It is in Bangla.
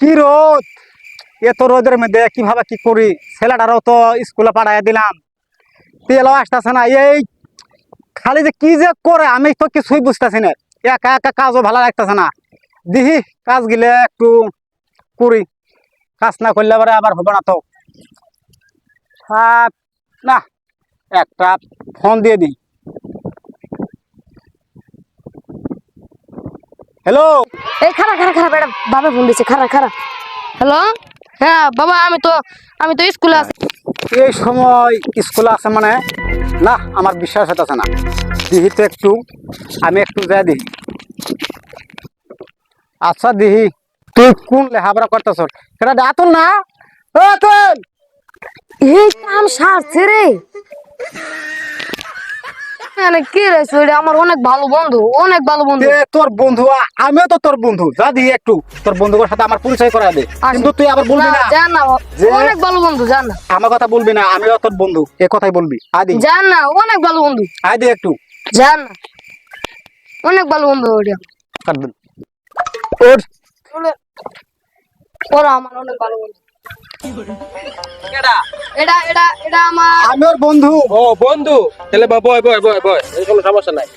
কি রোদ, এত রোদের মধ্যে কিভাবে কি করি? ছেলেটারও তো স্কুলে পাঠাইয়া দিলাম, তেলও আসতেছে না। এই খালি যে কি যে করে আমি তো কিছুই বুঝতেছি না। একা একা কাজও ভালো লাগতেছে না। দেখি কাজ গিলে একটু করি, কাজ না করলে আবার আবার হবে না তো। থাক না, একটা ফোন দিয়ে দিই। হ্যালো। এই খারা খারা খারা বেটা বাবা ফোন দিছে, খারা খারা। হ্যালো, হ্যাঁ বাবা, আমি তো স্কুলে আছি। এই সময় স্কুলে আছে মানে? না, আমার বিশ্বাস হতেছে না। দিহি তো একটু, আমি একটু যাই দিহি। আচ্ছা দিহি, তুই কোন লেখাপড়া করতেছ? সেটা আতুল না? ও আতুল! এই কাম সারছে রে। মানে কি রে শরীরে, আমার অনেক ভালো বন্ধু, অনেক ভালো বন্ধু। তোর বন্ধু, আমিও তো তোর বন্ধু। যা দিহি একটু, তোর বন্ধুদের সাথে আমার পরিচয় করা দে। কিন্তু তুই আবার বলবি না জান না, যে অনেক ভালো বন্ধু, জান না। আমার কথা বলবি না, আমিও তোর বন্ধু, এ কথাই বলবি। আদি জান না, অনেক ভালো বন্ধু। আদি একটু জান না, অনেক ভালো বন্ধু ওটা। কাটবেন ওর। ওরা আমার অনেক ভালো বন্ধু। এটা এটা এটা আমার। আমি ওর বন্ধু। ও বন্ধু, তাহলে বয় বয় বয় বয়, এই কোনো সমস্যা নাই।